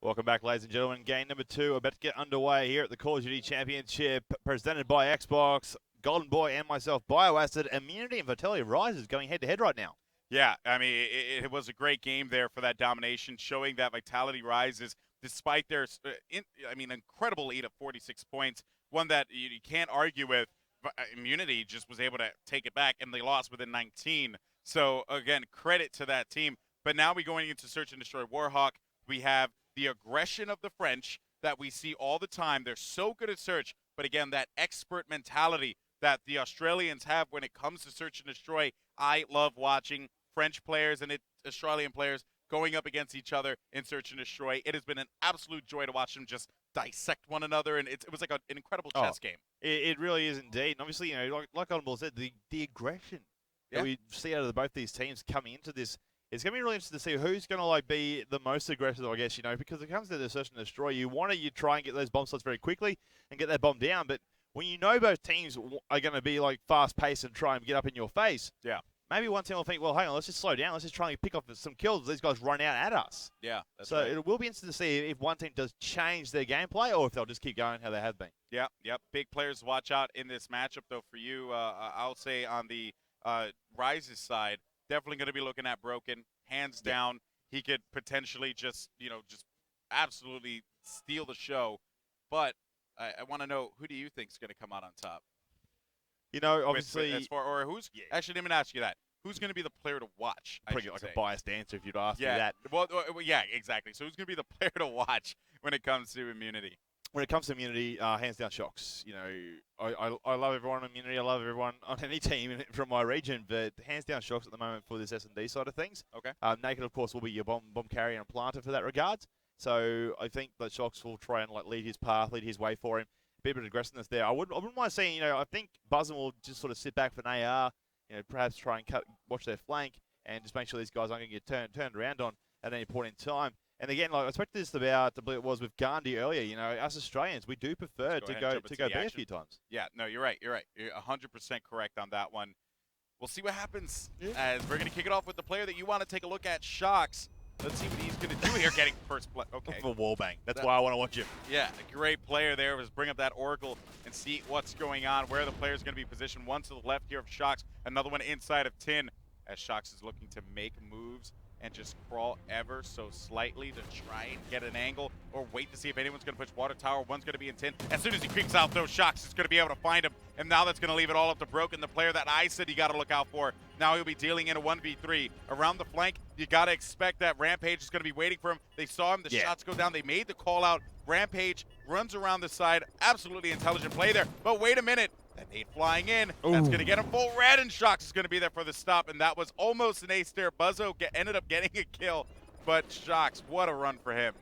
Welcome back, ladies and gentlemen. Game number 2 about to get underway here at the Call of Duty Championship, presented by Xbox, Golden Boy, and myself, Bioacid. Immunity and Vitality Rises going head-to-head right now. Yeah, I mean, it was a great game there for that domination, showing that Vitality Rises, despite their, incredible lead of 46 points, one that you can't argue with. Immunity just was able to take it back, and they lost within 19. So, again, credit to that team. But now we're going into Search and Destroy Warhawk. We have the aggression of the French that we see all the time. They're so good at Search, but again, that expert mentality that the Australians have when it comes to Search and Destroy. I love watching French players and Australian players going up against each other in Search and Destroy. It has been an absolute joy to watch them just dissect one another, and it was like an incredible chess game. It really is indeed. And obviously, like Golden Ball said, the aggression that we see out of both these teams coming into this, it's going to be really interesting to see who's going to be the most aggressive, I guess, because it comes to the Search and Destroy. You try and get those bomb slots very quickly and get that bomb down, but when you know both teams are going to be fast-paced and try and get up in your face, maybe one team will think, well, hang on, let's just slow down. Let's just try and pick off some kills. These guys run out at us. Yeah, that's so right. It will be interesting to see if one team does change their gameplay or if they'll just keep going how they have been. Yep. Big players to watch out in this matchup, though, for you. I'll say on the Rises side, definitely going to be looking at Broken. Hands down, he could potentially just absolutely steal the show. But I want to know, who do you think is going to come out on top? Obviously, actually, let me ask you that. Who's going to be the player to watch? Probably a biased answer if you'd ask me that. Well, yeah, exactly. So who's going to be the player to watch when it comes to Immunity? When it comes to Immunity, hands down Shocks. I love everyone on Immunity. I love everyone on any team from my region, but hands down Shocks at the moment for this S&D side of things. Okay. Naked, of course, will be your bomb carrier and planter for that regards. So I think that Shocks will try and lead his path, lead his way for him. A bit of aggressiveness there. I wouldn't mind seeing, I think Buzzin will just sort of sit back for an AR, perhaps try and watch their flank and just make sure these guys aren't going to get turned around on at any point in time. And again, I spoke to this about, I believe it was with Gandhi earlier, us Australians, we do prefer to go B a few times. Yeah, no, you're right. You're 100% correct on that one. We'll see what happens as we're going to kick it off with the player that you want to take a look at, Shocks. Let's see what he's going to do here, getting first play. Okay. For wallbang. That's why I want to watch him. Yeah, a great player there. Was bring up that Oracle and see what's going on, where the player's going to be positioned. One to the left here of Shocks, another one inside of Tin, as Shocks is looking to make moves and just crawl ever so slightly to try and get an angle or wait to see if anyone's going to push Water Tower. One's going to be in Tin. As soon as he creeps out, though, Shocks is going to be able to find him. And now that's going to leave it all up to Broken, the player that I said you got to look out for. Now he'll be dealing in a 1v3. Around the flank, you got to expect that Rampage is going to be waiting for him. They saw him. The shots go down. They made the call out. Rampage runs around the side. Absolutely intelligent play there. But wait a minute. That nade flying in. Ooh. That's going to get him full red, and Shocks is going to be there for the stop. And that was almost an ace there. Buzzo ended up getting a kill. But Shocks, what a run for him.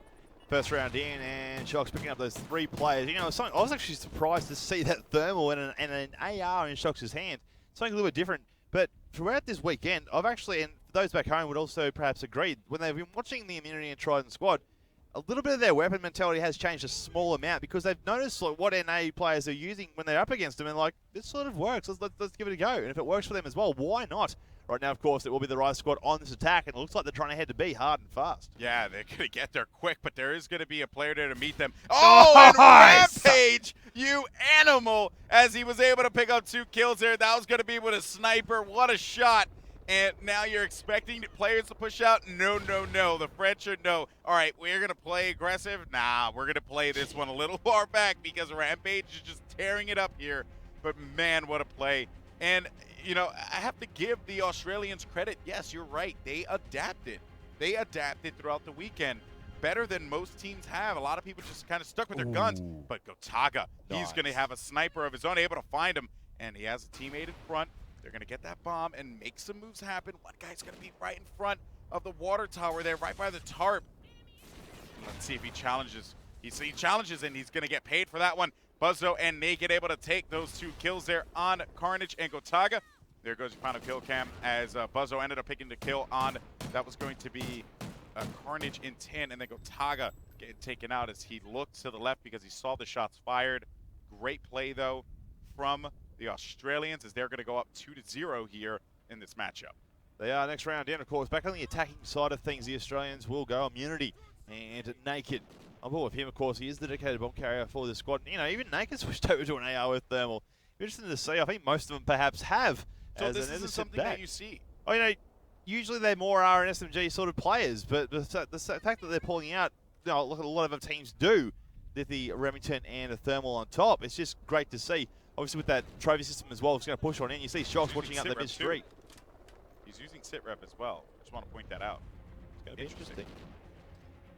First round in, and Shocks picking up those 3 players. I was actually surprised to see that thermal and an AR in Shocks' hand. Something a little bit different. But throughout this weekend, I've actually, and those back home would also perhaps agree, when they've been watching the Immunity and Trident squad, a little bit of their weapon mentality has changed a small amount because they've noticed what NA players are using when they're up against them, and this sort of works. Let's give it a go. And if it works for them as well, why not? Right now, of course, it will be the Rise squad on this attack, and it looks like they're trying to head to B hard and fast. Yeah, they're going to get there quick, but there is going to be a player there to meet them. Oh, and Rampage, you animal, as he was able to pick up 2 kills there. That was going to be with a sniper. What a shot. And now you're expecting the players to push out? No. The French are no. All right, we're going to play aggressive? Nah, we're going to play this one a little far back because Rampage is just tearing it up here. But, man, what a play. And, I have to give the Australians credit. Yes, you're right. They adapted. They adapted throughout the weekend better than most teams have. A lot of people just kind of stuck with their guns. But Gotaga, he's going to have a sniper of his own, able to find him. And he has a teammate in front. They're going to get that bomb and make some moves happen. One guy's going to be right in front of the water tower there, right by the tarp. Let's see if he challenges. He challenges, and he's going to get paid for that one. Buzzo and Naked able to take those 2 kills there on Carnage and Gotaga. There goes your final kill cam as Buzzo ended up picking the kill on. That was going to be Carnage in 10, and then Gotaga getting taken out as he looked to the left because he saw the shots fired. Great play, though, from the Australians as they're going to go up 2-0 here in this matchup. They are next round in, of course. Back on the attacking side of things, the Australians will go. Immunity And Naked. I'm board with him, of course. He is the dedicated bomb carrier for the squad. You know, even Naked switched over to an AR with Thermal. Interesting to see. I think most of them perhaps have. So this isn't something that you see. Oh, you know, usually they're more R and SMG sort of players, but the fact that they're pulling out, you know, look at a lot of other teams do, with the Remington and the Thermal on top. It's just great to see. Obviously, with that trophy system as well, it's going to push on in. You see Shocks watching out the mid street. He's using sit rep as well. Just want to point that out. It's going to be interesting.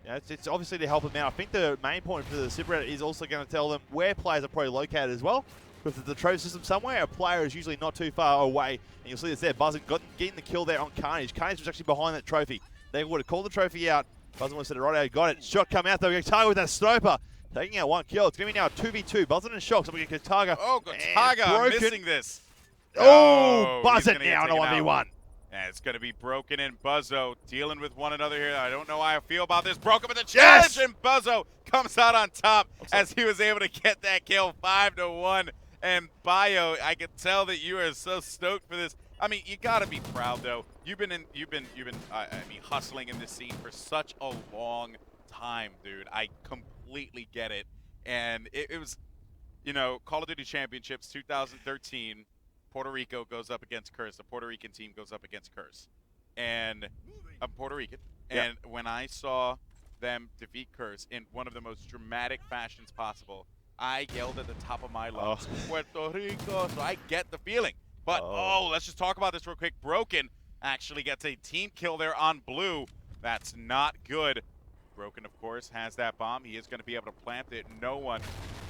Yeah, it's obviously to help them out. I think the main point for the sit rep is also going to tell them where players are probably located as well. Because the trophy system somewhere, a player is usually not too far away. And you'll see this there. Buzzin getting the kill there on Carnage. Carnage was actually behind that trophy. They would have called the trophy out. Buzzin would have said it right out. Got it. Shot come out though. Kotaga with that sniper. Taking out one kill. It's going to be now a 2v2. Buzzin and Shocks. We get Kotaga. Oh, Kotaga missing this. Oh, Buzzin now on a 1v1. And it's going to be Broken and Buzzo dealing with one another here. I don't know how I feel about this. Broken with the challenge, and Buzzo comes out on top as he was able to get that kill 5-1. And Bio, I can tell that you are so stoked for this. I mean, you got to be proud though. You've been hustling in this scene for such a long time, dude. I completely get it. And it was, you know, Call of Duty Championships 2013. Puerto Rico goes up against Curse. The Puerto Rican team goes up against Curse. And I'm Puerto Rican. And when I saw them defeat Curse in one of the most dramatic fashions possible, I yelled at the top of my lungs, Puerto Rico. So I get the feeling. But, let's just talk about this real quick. Broken actually gets a team kill there on blue. That's not good. Broken, of course, has that bomb. He is going to be able to plant it. No one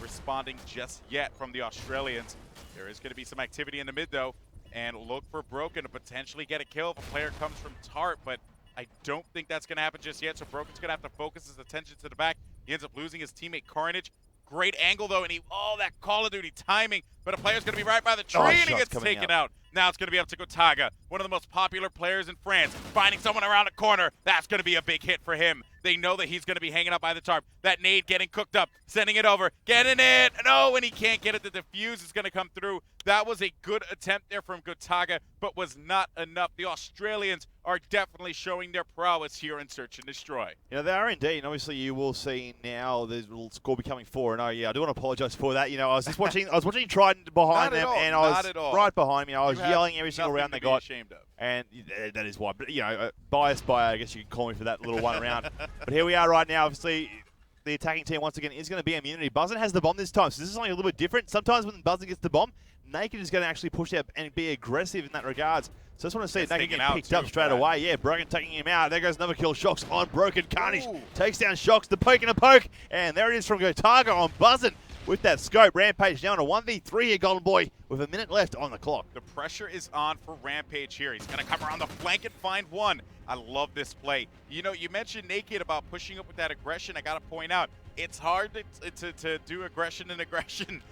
responding just yet from the Australians. There is going to be some activity in the mid, though, and look for Broken to potentially get a kill if a player comes from Tart, but I don't think that's going to happen just yet, so Broken's going to have to focus his attention to the back. He ends up losing his teammate Carnage. Great angle, though, and that Call of Duty timing, but a player's going to be right by the tree, and he gets taken out. Now it's going to be up to Kotaga, one of the most popular players in France, finding someone around a corner. That's going to be a big hit for him. They know that he's going to be hanging up by the tarp. That nade getting cooked up, sending it over, getting it. No, and he can't get it. The defuse is going to come through. That was a good attempt there from Kotaga, but was not enough. The Australians are definitely showing their prowess here in Search and Destroy. You know, they are indeed, and obviously you will see now the little score becoming 4-0. Yeah, I do want to apologise for that. You know, I was just watching. I was watching Trident behind them, and I was right behind me. I was yelling every single round they got. Ashamed of. And that is why. But you know, biased by, I guess you can call me for that little one round. But here we are right now. Obviously, the attacking team once again is going to be Immunity. Buzzin has the bomb this time, so this is something a little bit different. Sometimes when Buzzin gets the bomb, Naked is going to actually push out and be aggressive in that regards. So I just want to see Naked get picked up straight away. Yeah, Broken taking him out. There goes another kill. Shocks on Broken. Carnage takes down Shocks. The poke and a poke. And there it is from Kotaga on Buzzin with that scope. Rampage down to 1v3 here, Golden Boy, with a minute left on the clock. The pressure is on for Rampage here. He's going to come around the flank and find one. I love this play. You know, you mentioned Naked about pushing up with that aggression. I got to point out, it's hard to do aggression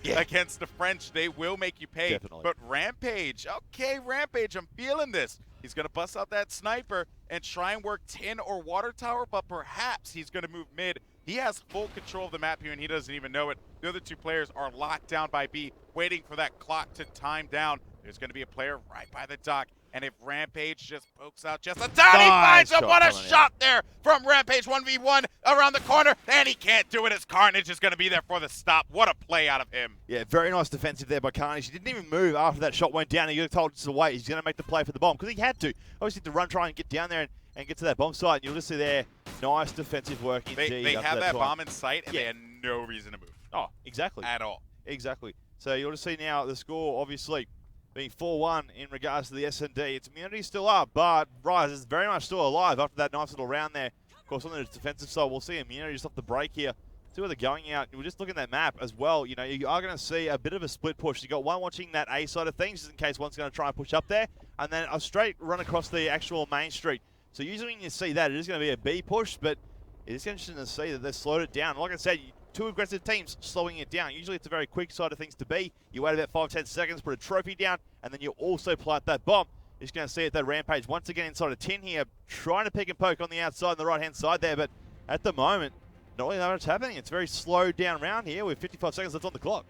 against the French. They will make you pay. Definitely. But Rampage, okay, Rampage, I'm feeling this. He's going to bust out that sniper and try and work tin or water tower, but perhaps he's going to move mid. He has full control of the map here, and he doesn't even know it. The other two players are locked down by B, waiting for that clock to time down. There's going to be a player right by the dock, and if Rampage just pokes out just a tiny, he finds him. What a shot there from Rampage, 1v1 around the corner, and he can't do it as Carnage is going to be there for the stop. What a play out of him. Yeah, very nice defensive there by Carnage. He didn't even move after that shot went down. He got told to wait. He's going to make the play for the bomb because he had to. Obviously, to run, try and get down there and get to that bomb site. And you'll just see there, nice defensive work indeed. They have that bomb in sight, and they had no reason to move. Oh, exactly. At all. Exactly. So you'll just see now the score, obviously, being 4-1 in regards to the S&D. Its immunity still up, but Rise is very much still alive after that nice little round there. Of course, on the defensive side, we'll see immunity just off the break here. See where they're going out. We're just looking at that map as well. You know, you are going to see a bit of a split push. You got one watching that A side of things, just in case one's going to try and push up there, and then a straight run across the actual main street. So usually when you see that, it is going to be a B push, but it is interesting to see that they've slowed it down. Like I said, two aggressive teams slowing it down. Usually it's a very quick side of things to be. You wait about 5-10 seconds, put a trophy down, and then you also plant that bomb. You're just going to see it, that Rampage once again inside a 10 here, trying to pick and poke on the outside on the right-hand side there, but at the moment, not really much happening. It's a very slowed down round here with 55 seconds left on the clock.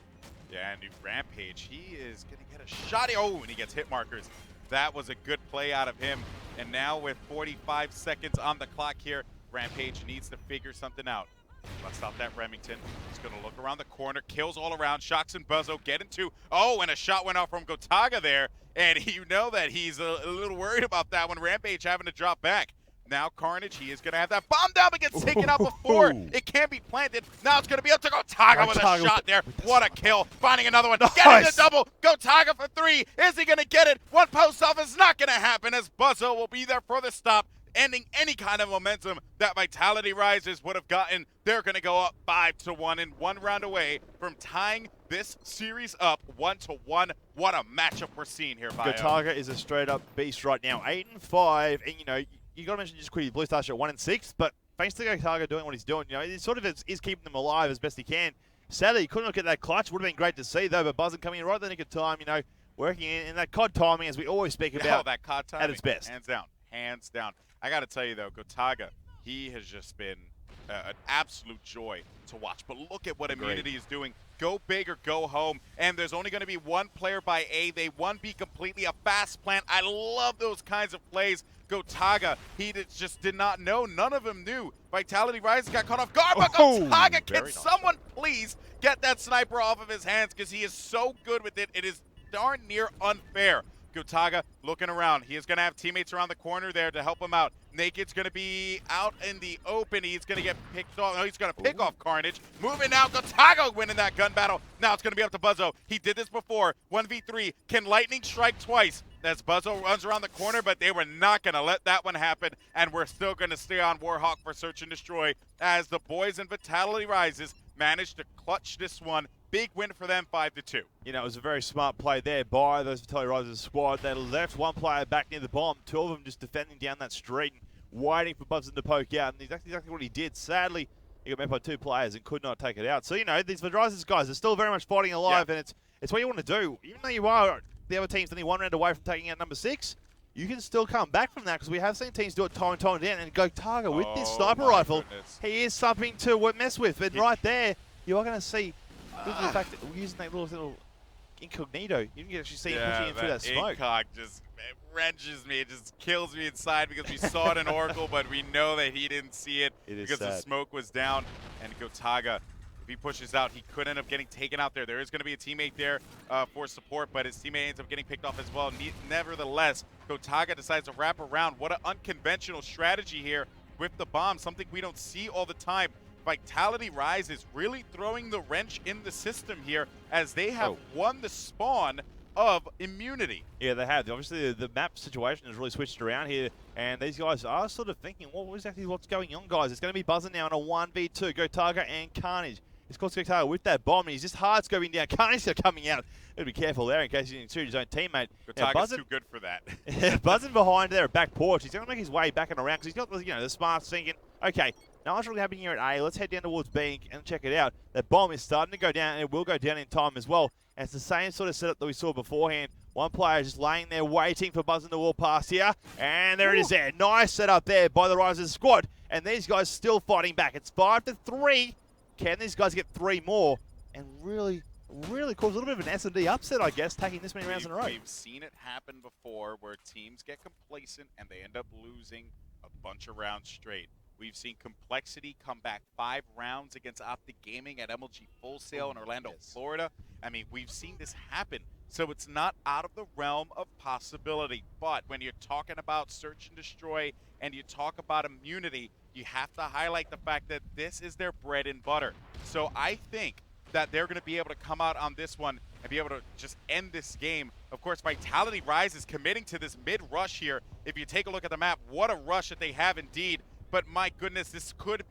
Yeah, and Rampage, he is going to get a shot. Oh, and he gets hit markers. That was a good play out of him. And now with 45 seconds on the clock here, Rampage needs to figure something out. Let's stop that Remington. He's going to look around the corner. Kills all around. Shocks and Buzzo get into. Oh, and a shot went out from Gotaga there. And you know that he's a little worried about that one. Rampage having to drop back. Now Carnage, he is going to have that bomb down, but gets taken out before it can be planted. Now it's going to be up to Gotaga with a shot there. What a kill. Finding another one. Nice. Getting the double. Gotaga for 3. Is he going to get it? One post off is not going to happen as Buzzo will be there for the stop, ending any kind of momentum that Vitality Rises would have gotten. They're going to go up 5-1 and 1 round away from tying this series up 1-1. What a matchup we're seeing here, Bio. Gotaga is a straight-up beast right now, 8-5, and you know, you got to mention just quickly, Blue Stars at 1-6, but thanks to Gotaga doing what he's doing, you know, he sort of is keeping them alive as best he can. Sadly, he couldn't get that clutch. Would have been great to see, though, but Buzzin coming in right at the nick of time, you know, working in that CoD timing, as we always speak about, that CoD timing, at its best. Hands down. Hands down. I got to tell you, though, Gotaga, he has just been an absolute joy to watch. But look at what Immunity is doing. Go big or go home. And there's only going to be one player by A. They 1B completely, a fast plant. I love those kinds of plays. Gotaga, he just did not know. None of them knew. Vitality Rise got caught off guard, but Gotaga, can someone please get that sniper off of his hands, because he is so good with it. It is darn near unfair. Gotaga looking around. He is going to have teammates around the corner there to help him out. Naked's going to be out in the open. He's going to get picked off. No, he's going to pick off Carnage. Moving out. Gotaga winning that gun battle. Now it's going to be up to Buzzo. He did this before. 1v3. Can Lightning strike twice? As Buzzo runs around the corner, but they were not going to let that one happen. And we're still going to stay on Warhawk for Search and Destroy as the boys in Vitality Rises managed to clutch this one. Big win for them, 5-2. You know, it was a very smart play there by those Vitality Risers squad. They left one player back near the bomb, 2 of them just defending down that street and waiting for Buzzin to poke out, and exactly what he did. Sadly, he got met by 2 players and could not take it out. So, you know, these Risers guys are still very much fighting alive, and it's what you want to do. Even though you are, the other team's only 1 round away from taking out number 6, you can still come back from that, because we have seen teams do it time and time again, and Gotaga with this sniper rifle, he is something to mess with. And right there, you are going to see, look at the fact that we're using that little incognito, you can actually see him pushing in through that smoke. Incog just wrenches me, it just kills me inside, because we saw it in Oracle, but we know that he didn't see it because the smoke was down. And Gotaga, if he pushes out, he could end up getting taken out there. There is going to be a teammate there for support, but his teammate ends up getting picked off as well. Nevertheless, Gotaga decides to wrap around. What an unconventional strategy here with the bomb, something we don't see all the time. Vitality Rise is really throwing the wrench in the system here, as they have won the spawn of Immunity. Yeah, they have. Obviously, the map situation has really switched around here, and these guys are sort of thinking, well, exactly what's going on, guys? It's going to be Buzzing now in a 1v2, Gotaga and Carnage. It's called Gotaga with that bomb, and he's just hard scoping down. Carnage coming out. Gotta be careful there in case he didn't shoot his own teammate. Gotaga's too good for that. Buzzing behind there at back porch. He's going to make his way back and around, because he's got, you know, the smarts thinking, okay, now what's really happening here at A? Let's head down towards B and check it out. That bomb is starting to go down, and it will go down in time as well. And it's the same sort of setup that we saw beforehand. One player just laying there waiting for Buzzing to walk past here. And there it is there. Nice setup there by the Risers squad. And these guys still fighting back. It's 5-3. Can these guys get 3 more and really cause a little bit of an S&D upset, I guess, taking this many rounds in a row? We've seen it happen before, where teams get complacent and they end up losing a bunch of rounds straight. We've seen Complexity come back 5 rounds against Optic Gaming at MLG Full Sail in Orlando, Florida. I mean, we've seen this happen, so it's not out of the realm of possibility. But when you're talking about Search and Destroy and you talk about Immunity, you have to highlight the fact that this is their bread and butter. So I think that they're going to be able to come out on this one and be able to just end this game. Of course, Vitality Rise is committing to this mid-rush here. If you take a look at the map, what a rush that they have indeed. But my goodness, this could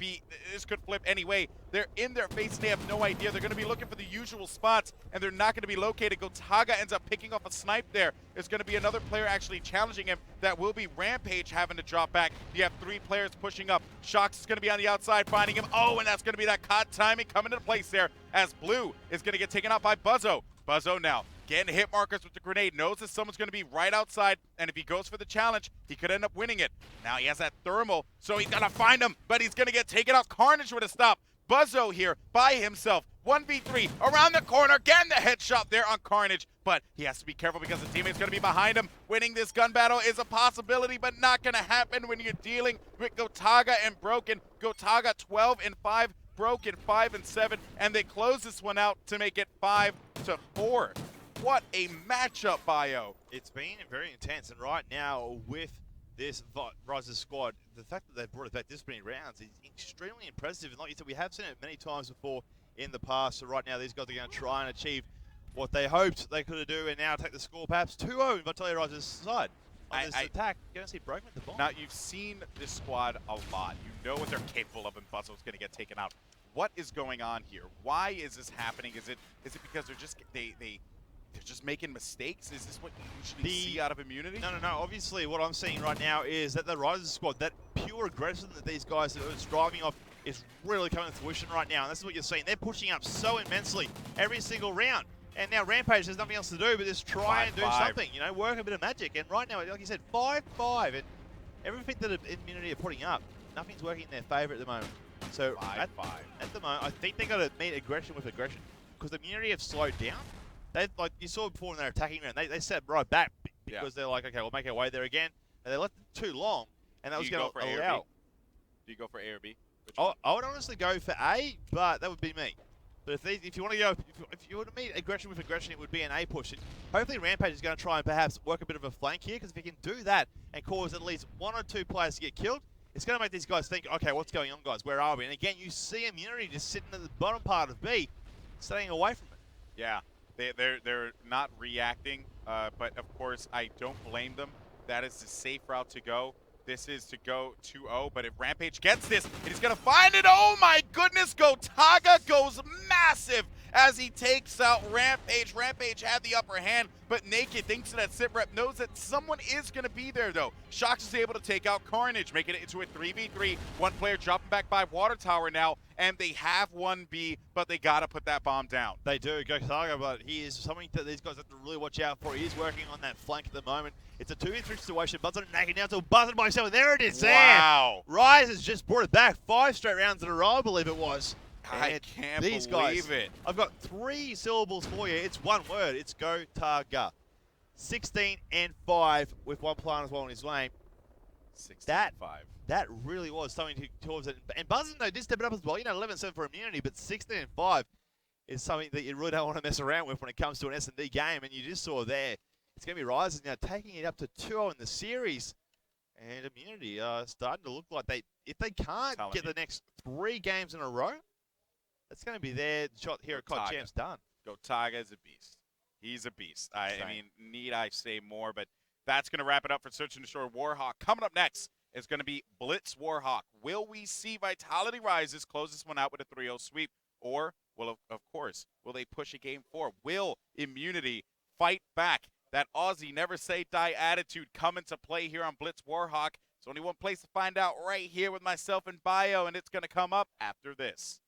flip anyway. They're in their face, they have no idea. They're going to be looking for the usual spots, and they're not going to be located. Gotaga ends up picking off a snipe there. There's going to be another player actually challenging him. That will be Rampage having to drop back. You have 3 players pushing up. Shocks is going to be on the outside finding him. Oh, and that's going to be that CoD timing coming into place there, as Blue is going to get taken out by Buzzo. Buzzo now getting hit markers with the grenade, knows that someone's going to be right outside, and if he goes for the challenge, he could end up winning it. Now he has that thermal, so he's going to find him, but he's going to get taken out. Carnage with a stop. Buzzo here by himself 1v3 around the corner, getting the headshot there on Carnage, but he has to be careful because the teammate's going to be behind him. Winning this gun battle is a possibility, but not going to happen when you're dealing with Gotaga and Broken. Gotaga 12-5, Broken 5-7, and they close this one out to make it 5-4. What a matchup, Bio. It's been very intense, and right now with this Rises squad, the fact that they've brought it back this many rounds is extremely impressive. And like you said, we have seen it many times before in the past. So right now, these guys are going to try and achieve what they hoped they could do, and now take the score perhaps 2-0 in Vitalia Rises' side. On this attack, you're going to see Broken with the bomb. Now, you've seen this squad a lot. You know what they're capable of, and Buzzle's going to get taken out. What is going on here? Why is this happening? Is it because they're just they're just making mistakes? Is this what you usually see out of Immunity? No. Obviously, what I'm seeing right now is that the Rises squad, that pure aggression that these guys are striving off, is really coming to fruition right now. And this is what you're seeing. They're pushing up so immensely every single round. And now Rampage has nothing else to do but just try and do something, you know, work a bit of magic. And right now, like you said, 5-5. And everything that Immunity are putting up, nothing's working in their favor at the moment. So at the moment, I think they got to meet aggression with aggression, because Immunity have slowed down. They, like you saw before in their attacking round, they set right back because they're like, okay, we'll make our way there again. And they left it too long, and that was going to allow. Do you go for A or B? I would honestly go for A, but that would be me. But if you want to go, if you want to meet aggression with aggression, it would be an A push. And hopefully Rampage is going to try and perhaps work a bit of a flank here, because if he can do that and cause at least 1 or 2 players to get killed, it's going to make these guys think, okay, what's going on, guys? Where are we? And again, you see Immunity just sitting at the bottom part of B, staying away from it. Yeah. They're not reacting, but of course I don't blame them. That is the safe route to go. This is to go 2-0, but if Rampage gets this, he's gonna find it. Oh my goodness, Gotaga goes massive as he takes out Rampage. Rampage had the upper hand, but Naked thinks that SitRep knows that someone is gonna be there though. Shox is able to take out Carnage, making it into a 3v3. One player dropping back by Water Tower now, and they have 1B, but they gotta put that bomb down. They do, Gotaga, but he is something that these guys have to really watch out for. He is working on that flank at the moment. It's a 2v3 situation. Buzzard and Naked now to Buzzard by himself, and there it is. Wow. Rise has just brought it back 5 straight rounds in a row, I believe it was. I can't believe it. I've got 3 syllables for you. It's one word. It's Gotaga. 16-5 with 1 player as well in his lane. 16-5. That really was something towards it. And Buzzard, though, did step it up as well. You know, 11-7 for Immunity, but 16-5 is something that you really don't want to mess around with when it comes to an S&D game. And you just saw there, it's going to be Rises now taking it up to 2-0 in the series. And Immunity starting to look like if they can't get the next 3 games in a row, that's going to be their shot here at CoD Champs done. Gotaga is a beast. He's a beast. I mean, need I say more, but that's going to wrap it up for Search and Destroy Warhawk. Coming up next is going to be Blitz Warhawk. Will we see Vitality Rises close this one out with a 3-0 sweep? Or, well, of course, will they push a game 4? Will Immunity fight back? That Aussie never say die attitude come into play here on Blitz Warhawk. There's only one place to find out, right here with myself and Bio, and it's going to come up after this.